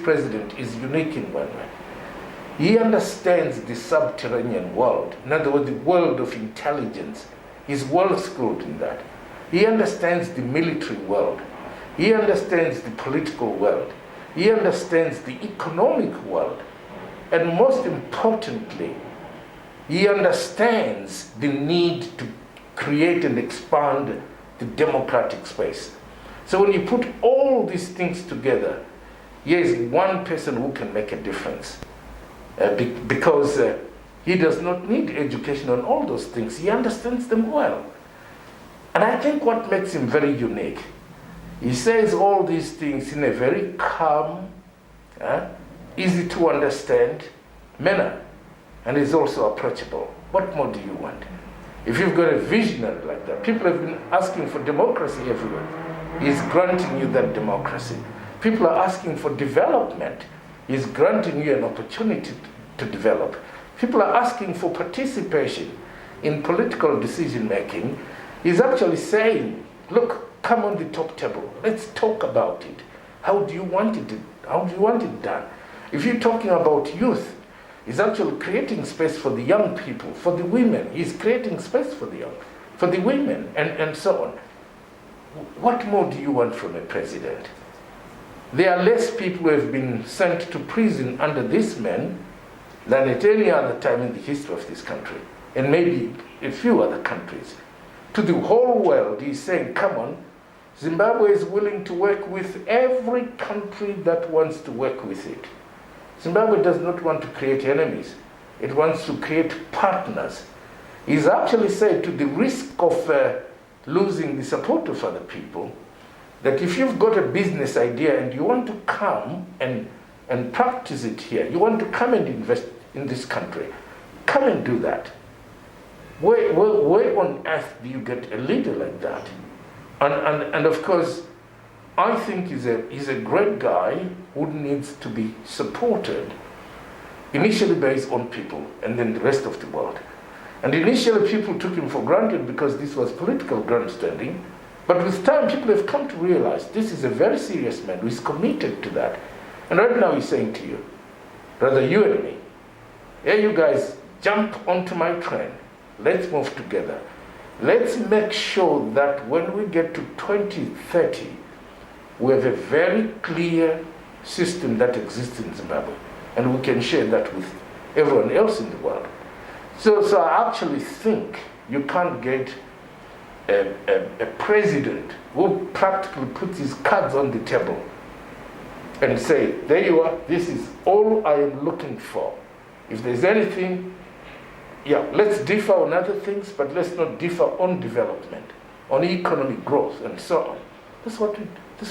president is unique in one way. He understands the subterranean world, in other words, the world of intelligence. He's well schooled in that. He understands the military world. He understands the political world. He understands the economic world. And most importantly, he understands the need to create and expand the democratic space. So when you put all these things together, here is one person who can make a difference. Because he does not need education on all those things. He understands them well. And I think what makes him very unique, he says all these things in a very calm, easy to understand manner, and is also approachable. What more do you want? If you've got a visionary like that, people have been asking for democracy everywhere. He's granting you that democracy. People are asking for development. He's granting you an opportunity to develop. People are asking for participation in political decision making. He's actually saying, look, come on the top table. Let's talk about it. How do you want it done? If you're talking about youth, he's actually creating space for the young people, for the women. He's creating space for the women, and so on. What more do you want from a president? There are less people who have been sent to prison under this man than at any other time in the history of this country, and maybe a few other countries. To the whole world, he's saying, come on, Zimbabwe is willing to work with every country that wants to work with it. Zimbabwe does not want to create enemies. It wants to create partners. He's actually said, to the risk of losing the support of other people, that if you've got a business idea and you want to come and practice it here, you want to come and invest in this country, come and do that. Where on earth do you get a leader like that? And of course, I think he's a great guy who needs to be supported, initially based on people and then the rest of the world. And initially people took him for granted because this was political grandstanding, but with time people have come to realize this is a very serious man who is committed to that. And right now he's saying to you, rather you and me, hey, you guys, jump onto my train. Let's move together. Let's make sure that when we get to 2030, we have a very clear system that exists in Zimbabwe, and we can share that with everyone else in the world. So I actually think you can't get a president who practically puts his cards on the table and say, there you are, this is all I am looking for. If there's anything, yeah, let's differ on other things, but let's not differ on development, on economic growth, and so on. That's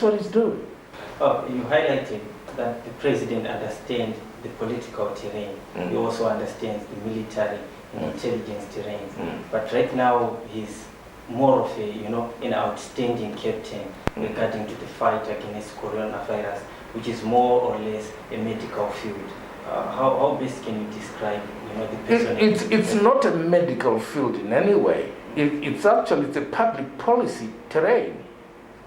what he's doing. You highlighted that the president understands the political terrain. He also understands the military and intelligence terrain. But right now, he's more of an outstanding captain regarding to the fight against coronavirus, which is more or less a medical field. How best can you describe the person? It's not a medical field in any way. It's a public policy terrain.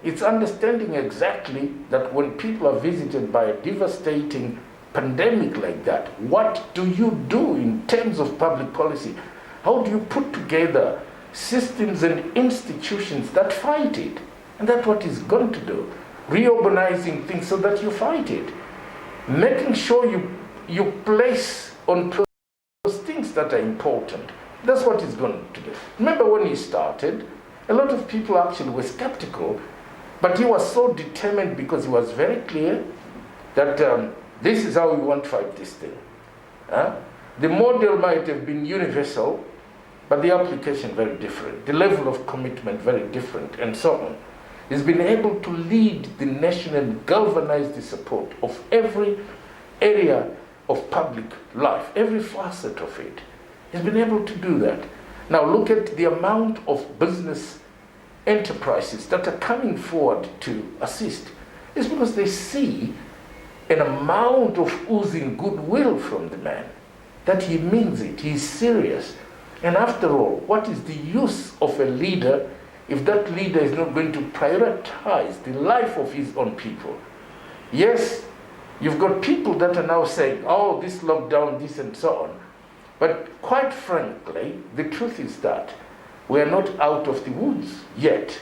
It's understanding exactly that when people are visited by a devastating pandemic like that, what do you do in terms of public policy? How do you put together systems and institutions that fight it? And that's what he's going to do. Reorganizing things so that you fight it. Making sure you place on those things that are important. That's what he's going to do. Remember when he started, a lot of people actually were skeptical, but he was so determined because he was very clear that this is how we want to fight this thing. The model might have been universal, but the application very different. The level of commitment very different, and so on. He's been able to lead the nation and galvanize the support of every area of public life, every facet of it. He's been able to do that. Now look at the amount of business enterprises that are coming forward to assist. It's because they see an amount of oozing goodwill from the man, that he means it, he's serious. And after all, what is the use of a leader if that leader is not going to prioritize the life of his own people? Yes, you've got people that are now saying, oh, this lockdown, this and so on. But quite frankly, the truth is that we are not out of the woods yet.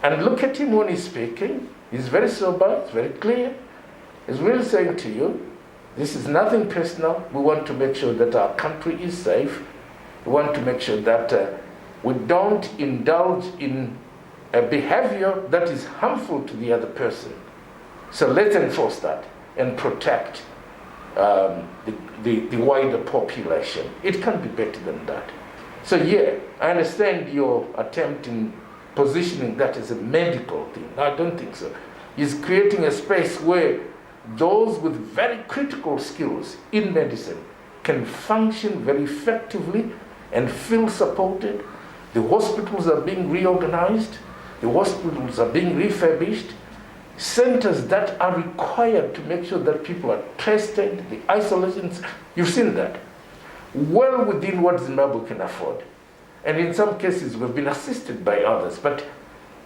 And look at him when he's speaking. He's very sober, he's very clear. He's really saying to you, this is nothing personal. We want to make sure that our country is safe. We want to make sure that we don't indulge in a behavior that is harmful to the other person. So let's enforce that and protect the wider population. It can be better than that. So yeah, I understand your attempt in positioning that as a medical thing. I don't think so. He's creating a space where those with very critical skills in medicine can function very effectively and feel supported. The hospitals are being reorganized. The hospitals are being refurbished. Centers that are required to make sure that people are tested, the isolations, you've seen that. Well within what Zimbabwe can afford. And in some cases, we've been assisted by others. But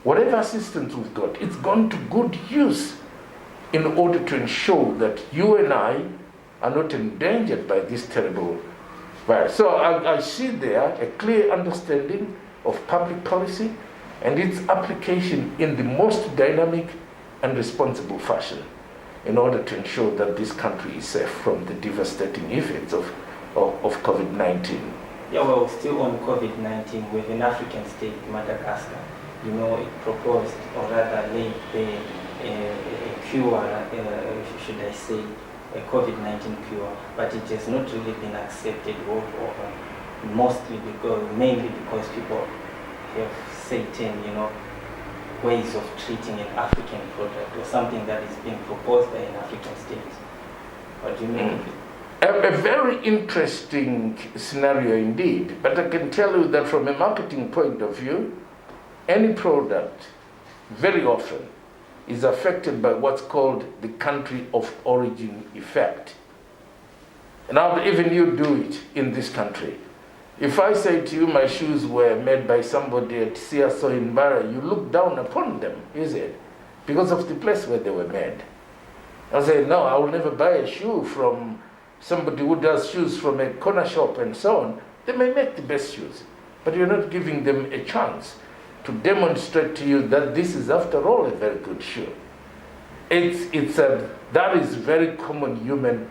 whatever assistance we've got, it's gone to good use in order to ensure that you and I are not endangered by this terrible virus. So I see there a clear understanding of public policy and its application in the most dynamic and responsible fashion in order to ensure that this country is safe from the devastating effects of COVID-19. Yeah, well, still on COVID-19, with an African state, Madagascar, it proposed, or rather laid a cure, should I say, a COVID-19 cure, but it has not really been accepted world over, mainly because people have certain, ways of treating an African product or something that is being proposed by an African state. What do you make of it? A very interesting scenario indeed, but I can tell you that from a marketing point of view, any product very often is affected by what's called the country of origin effect. Now, even you do it in this country. If I say to you my shoes were made by somebody at CSO in Barra, you look down upon them, is it? Because of the place where they were made. I say, no, I will never buy a shoe from somebody who does shoes from a corner shop and so on. They may make the best shoes, but you're not giving them a chance to demonstrate to you that this is, after all, a very good shoe. That is very common human.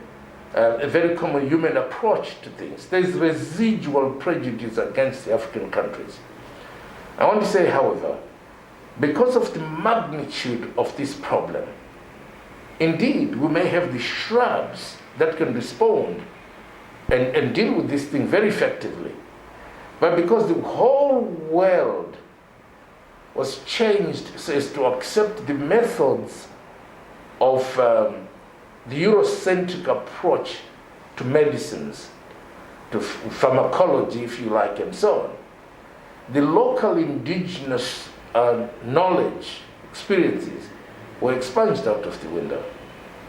A very common human approach to things. There's residual prejudice against the African countries. I want to say, however, because of the magnitude of this problem, indeed, we may have the shrubs that can respond and deal with this thing very effectively. But because the whole world was changed so as to accept the methods of the Eurocentric approach to medicines, to pharmacology, if you like, and so on, the local indigenous knowledge, experiences, were expunged out of the window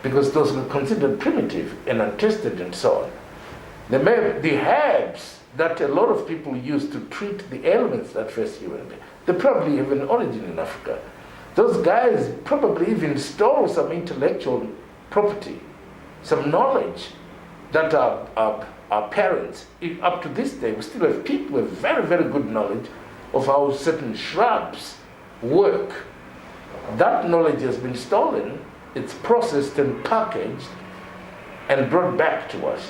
because those were considered primitive and untested and so on. The herbs that a lot of people use to treat the ailments that face human beings, they probably have an origin in Africa. Those guys probably even stole some intellectual property, some knowledge that our parents, up to this day, we still have people with very, very good knowledge of how certain shrubs work. That knowledge has been stolen, it's processed and packaged and brought back to us.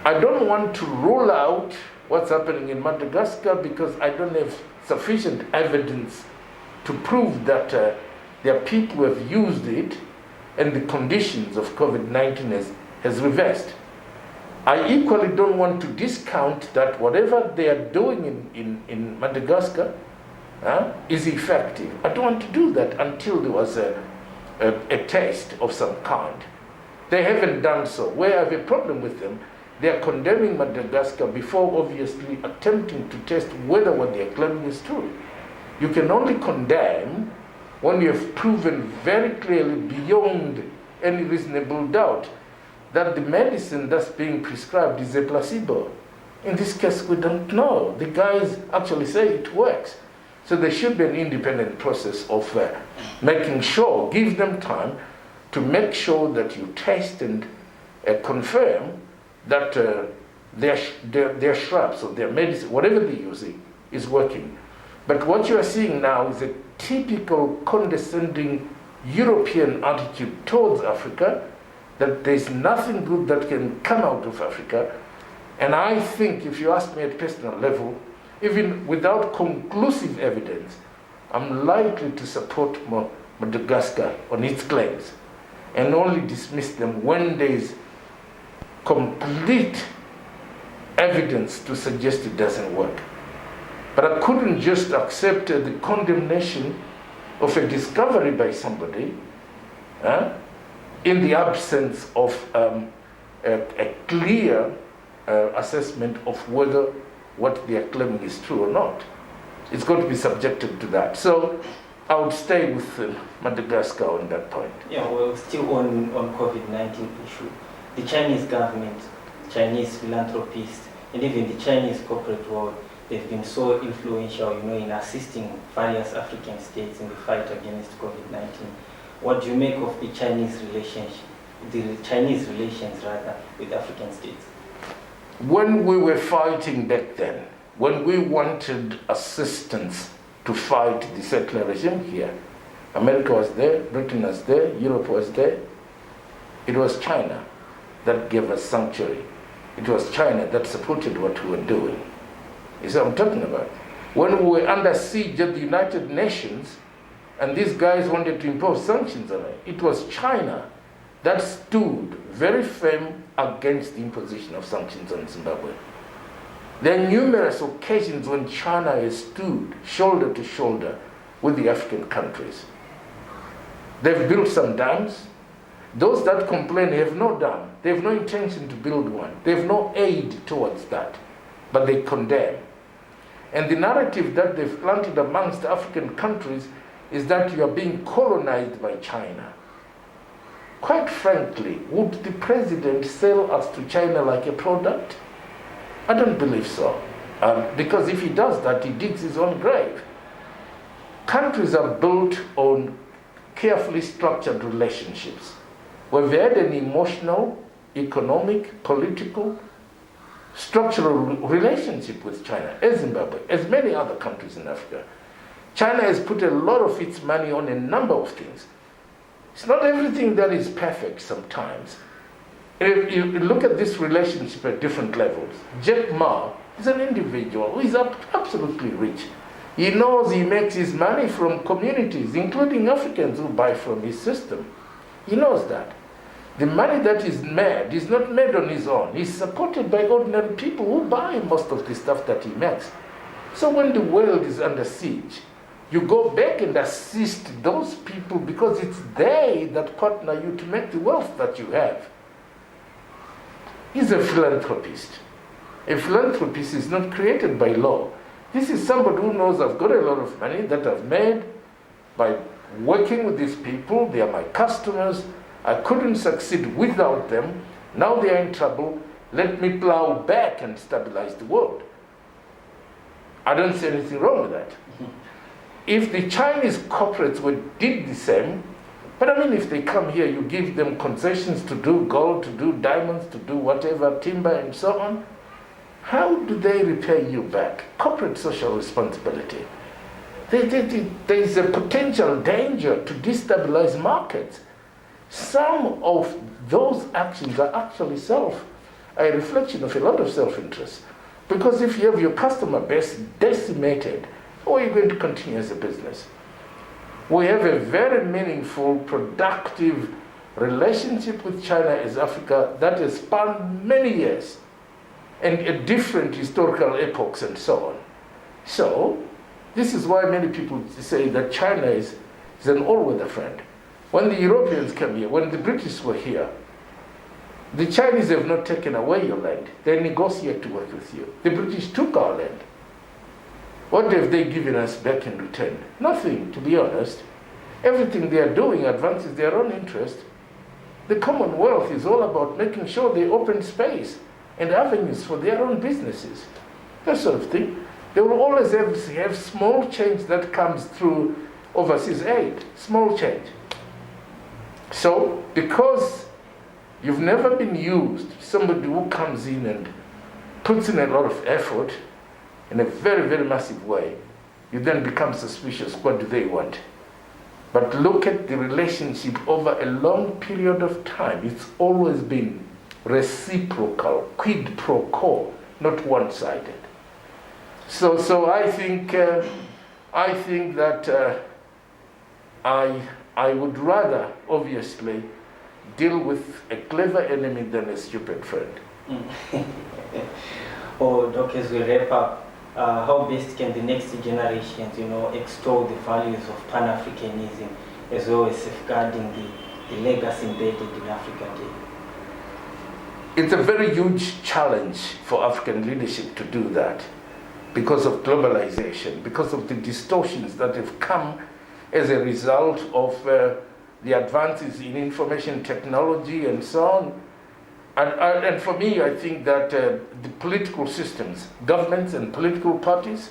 I don't want to rule out what's happening in Madagascar because I don't have sufficient evidence to prove that there are people who have used it and the conditions of COVID-19 has reversed. I equally don't want to discount that whatever they are doing in Madagascar is effective. I don't want to do that until there was a test of some kind. They haven't done so. Where I have a problem with them, they are condemning Madagascar before obviously attempting to test whether what they are claiming is true. You can only condemn when you have proven very clearly beyond any reasonable doubt that the medicine that's being prescribed is a placebo. In this case, we don't know. The guys actually say it works. So there should be an independent process of making sure, give them time to make sure that you test and confirm that their shrubs or their medicine, whatever they're using, is working. But what you are seeing now is a typical condescending European attitude towards Africa, that there's nothing good that can come out of Africa. And I think, if you ask me at personal level, even without conclusive evidence, I'm likely to support Madagascar on its claims and only dismiss them when there's complete evidence to suggest it doesn't work. But I couldn't just accept the condemnation of a discovery by somebody in the absence of a clear assessment of whether what they are claiming is true or not. It's going to be subjected to that. So I would stay with Madagascar on that point. Yeah, well, still on COVID-19 issue, the Chinese government, Chinese philanthropists, and even the Chinese corporate world, they've been so influential, in assisting various African states in the fight against COVID-19. What do you make of the Chinese relations with African states? When we were fighting back then, when we wanted assistance to fight the settler regime here, America was there, Britain was there, Europe was there. It was China that gave us sanctuary. It was China that supported what we were doing. You see what I'm talking about? When we were under siege at the United Nations, and these guys wanted to impose sanctions on it, it was China that stood very firm against the imposition of sanctions on Zimbabwe. There are numerous occasions when China has stood shoulder to shoulder with the African countries. They've built some dams. Those that complain have no dam. They have no intention to build one. They have no aid towards that, but they condemn. And the narrative that they've planted amongst African countries is that you are being colonized by China. Quite frankly, would the president sell us to China like a product? I don't believe so. Because if he does that, he digs his own grave. Countries are built on carefully structured relationships. We've had an emotional, economic, political, structural relationship with China, as Zimbabwe, as many other countries in Africa. China has put a lot of its money on a number of things. It's not everything that is perfect sometimes. If you look at this relationship at different levels, Jack Ma is an individual who is absolutely rich. He knows he makes his money from communities, including Africans who buy from his system. He knows that. The money that is made is not made on his own. He's supported by ordinary people who buy most of the stuff that he makes. So when the world is under siege, you go back and assist those people because it's they that partner you to make the wealth that you have. He's a philanthropist. A philanthropist is not created by law. This is somebody who knows I've got a lot of money that I've made by working with these people. They are my customers. I couldn't succeed without them. Now they are in trouble. Let me plow back and stabilize the world. I don't see anything wrong with that. If the Chinese corporates did the same, but I mean, if they come here, you give them concessions to do gold, to do diamonds, to do whatever, timber and so on, how do they repay you back? Corporate social responsibility. There is a potential danger to destabilize markets. Some of those actions are actually a reflection of a lot of self-interest. Because if you have your customer base decimated, how are you going to continue as a business? We have a very meaningful, productive relationship with China as Africa that has spanned many years and at different historical epochs and so on. So, this is why many people say that China is an all-weather friend. When the Europeans came here, when the British were here, the Chinese have not taken away your land. They negotiate to work with you. The British took our land. What have they given us back in return? Nothing, to be honest. Everything they are doing advances their own interest. The Commonwealth is all about making sure they open space and avenues for their own businesses. That sort of thing. They will always have small change that comes through overseas aid. Small change. So, because you've never been used, somebody who comes in and puts in a lot of effort in a very, very massive way, you then become suspicious. What do they want? But look at the relationship over a long period of time. It's always been reciprocal, quid pro quo, not one-sided. So I think that I would rather, obviously, deal with a clever enemy than a stupid friend. Doc, as we wrap up, how best can the next generations, extol the values of Pan-Africanism as well as safeguarding the legacy embedded in Africa today? It's a very huge challenge for African leadership to do that because of globalization, because of the distortions that have come as a result of the advances in information technology and so on. And for me, I think that the political systems, governments and political parties,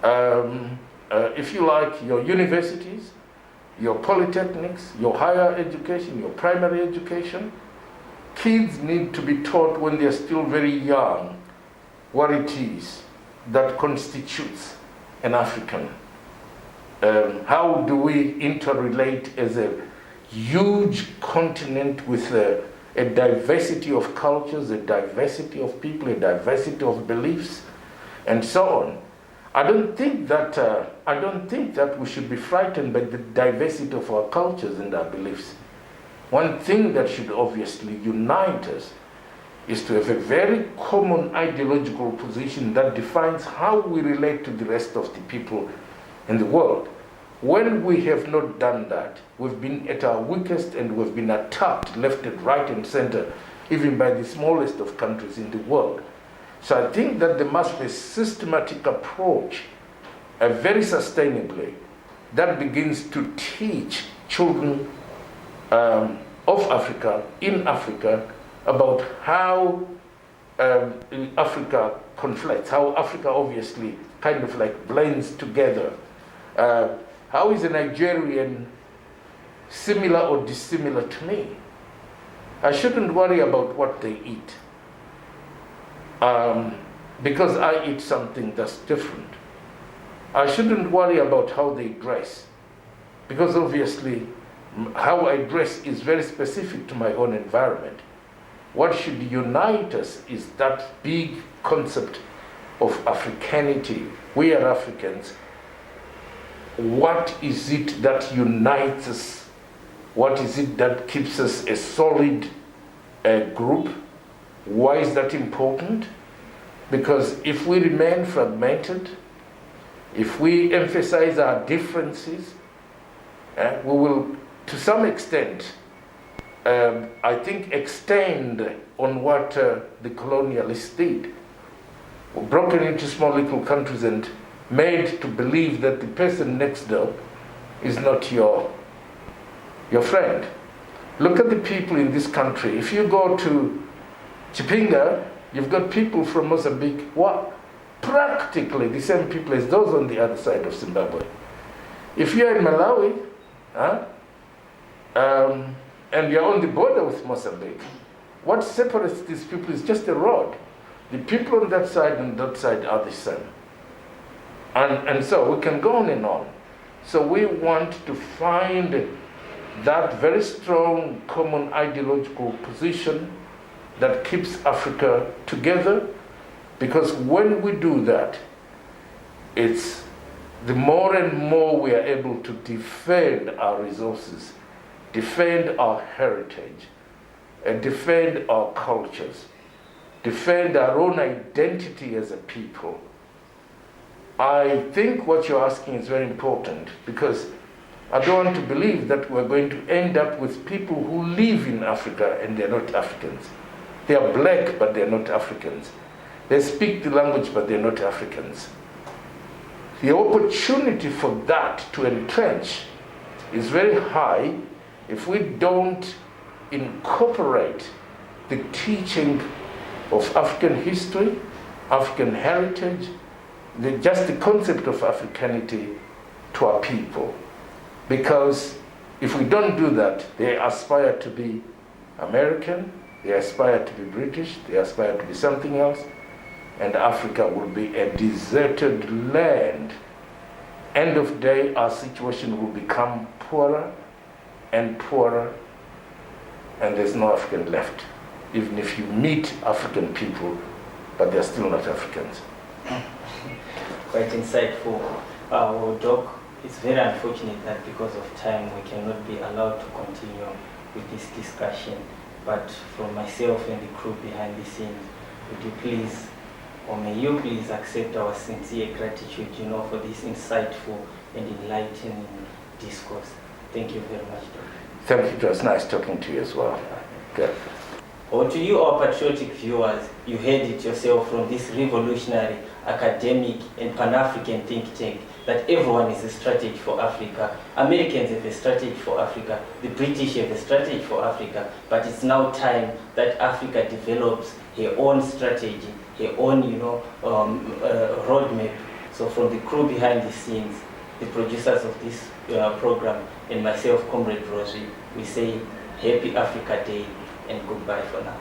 if you like, your universities, your polytechnics, your higher education, your primary education, kids need to be taught when they're still very young what it is that constitutes an African. How do we interrelate as a huge continent with a diversity of cultures, a diversity of people, a diversity of beliefs, and so on. I don't think that we should be frightened by the diversity of our cultures and our beliefs. One thing that should obviously unite us is to have a very common ideological position that defines how we relate to the rest of the people in the world. When we have not done that, we've been at our weakest and we've been attacked left and right and center, even by the smallest of countries in the world. So I think that there must be a systematic approach, very sustainably, that begins to teach children of Africa, in Africa, about how Africa conflicts, how Africa obviously kind of like blends together. How is a Nigerian similar or dissimilar to me? I shouldn't worry about what they eat, because I eat something that's different. I shouldn't worry about how they dress, because obviously how I dress is very specific to my own environment. What should unite us is that big concept of Africanity. We are Africans. What is it that unites us? What is it that keeps us a solid group? Why is that important? Because if we remain fragmented, if we emphasize our differences, we will, to some extent, I think, extend on what the colonialists did. We're broken into small little countries and made to believe that the person next door is not your friend. Look at the people in this country. If you go to Chipinga, you've got people from Mozambique, practically the same people as those on the other side of Zimbabwe. If you're in Malawi, and you're on the border with Mozambique, what separates these people is just a road. The people on that side and that side are the same. And so we can go on and on. So we want to find that very strong common ideological position that keeps Africa together, because when we do that, it's the more and more we are able to defend our resources, defend our heritage, and defend our cultures, defend our own identity as a people. I think what you're asking is very important, because I don't want to believe that we're going to end up with people who live in Africa and they're not Africans. They are black, but they're not Africans. They speak the language, but they're not Africans. The opportunity for that to entrench is very high if we don't incorporate the teaching of African history, African heritage, just the concept of Africanity to our people. Because if we don't do that, they aspire to be American, they aspire to be British, they aspire to be something else, and Africa will be a deserted land. End of day, our situation will become poorer and poorer, and there's no African left. Even if you meet African people, but they're still not Africans. Quite insightful. Doc, it's very unfortunate that because of time we cannot be allowed to continue with this discussion. But from myself and the crew behind the scenes, would you please, or may you please accept our sincere gratitude, for this insightful and enlightening discourse. Thank you very much, Doc. Thank you. It was nice talking to you as well. Good. Or to you, our patriotic viewers, you heard it yourself from this revolutionary, academic, and Pan-African think tank that everyone is a strategy for Africa. Americans have a strategy for Africa. The British have a strategy for Africa. But it's now time that Africa develops her own strategy, her own, roadmap. So from the crew behind the scenes, the producers of this program, and myself, Comrade Rosary, we say Happy Africa Day and goodbye for now.